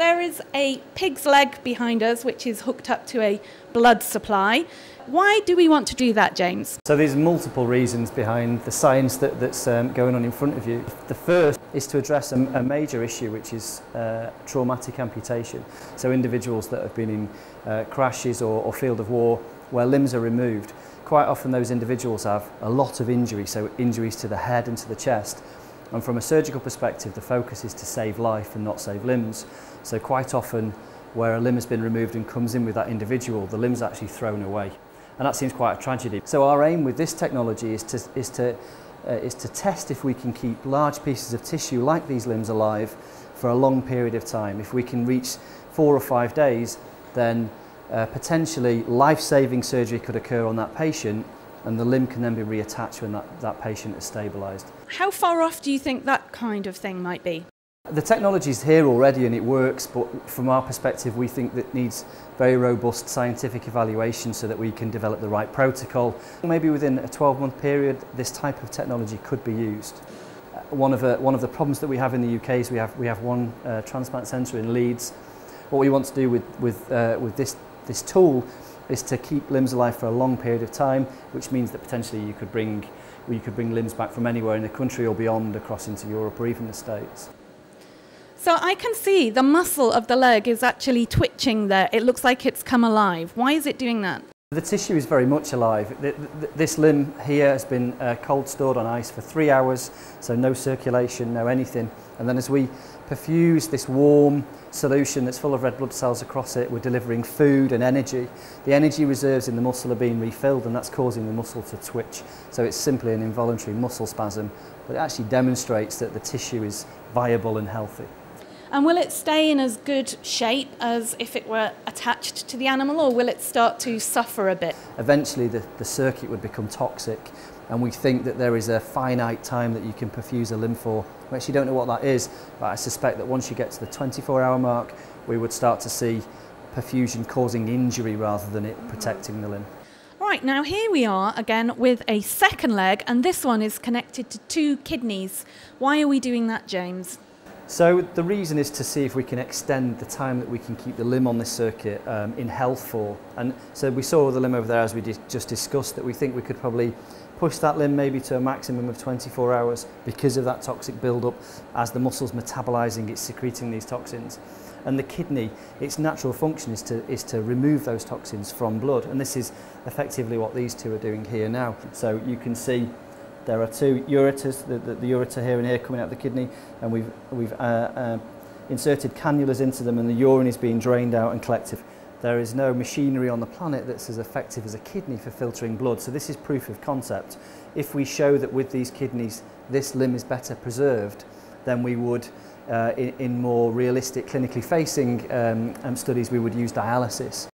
there is a pig's leg behind us which is hooked up to a blood supply. Why do we want to do that, James? So there's multiple reasons behind the science that's going on in front of you. The first is to address a major issue, which is traumatic amputation. So individuals that have been in crashes or field of war where limbs are removed, quite often those individuals have a lot of injury, so injuries to the head and to the chest. And from a surgical perspective, the focus is to save life and not save limbs. So quite often where a limb has been removed and comes in with that individual, the limb's actually thrown away. And that seems quite a tragedy. So our aim with this technology is to test if we can keep large pieces of tissue like these limbs alive for a long period of time. If we can reach 4 or 5 days, then potentially life-saving surgery could occur on that patient, and the limb can then be reattached when that patient is stabilised. How far off do you think that kind of thing might be? The technology is here already and it works, but from our perspective we think that it needs very robust scientific evaluation so that we can develop the right protocol. Maybe within a 12-month period this type of technology could be used. One of the problems that we have in the UK is we have one transplant centre in Leeds. What we want to do with this tool is to keep limbs alive for a long period of time, which means that potentially you could bring limbs back from anywhere in the country or beyond across into Europe or even the States. So I can see the muscle of the leg is actually twitching there. It looks like it's come alive. Why is it doing that? The tissue is very much alive. This limb here has been cold stored on ice for 3 hours, so no circulation, no anything. And then as we perfuse this warm solution that's full of red blood cells across it, we're delivering food and energy. The energy reserves in the muscle are being refilled and that's causing the muscle to twitch. So it's simply an involuntary muscle spasm, but it actually demonstrates that the tissue is viable and healthy. And will it stay in as good shape as if it were attached to the animal, or will it start to suffer a bit? Eventually the circuit would become toxic, and we think that there is a finite time that you can perfuse a limb for. We actually don't know what that is, but I suspect that once you get to the 24-hour mark, we would start to see perfusion causing injury rather than it protecting the limb. Right, now here we are again with a second leg, and this one is connected to 2 kidneys. Why are we doing that, James? So the reason is to see if we can extend the time that we can keep the limb on this circuit in health for. And so we saw the limb over there, as we just discussed, that we think we could probably push that limb maybe to a maximum of 24 hours because of that toxic build-up. As the muscle's metabolising, it's secreting these toxins. And the kidney, its natural function is to remove those toxins from blood. And this is effectively what these two are doing here now. So you can see there are 2 ureters, the ureter here and here coming out of the kidney, and we've inserted cannulas into them, and the urine is being drained out and collected. There is no machinery on the planet that's as effective as a kidney for filtering blood, so this is proof of concept. If we show that with these kidneys this limb is better preserved, then we would, in more realistic clinically facing studies, we would use dialysis.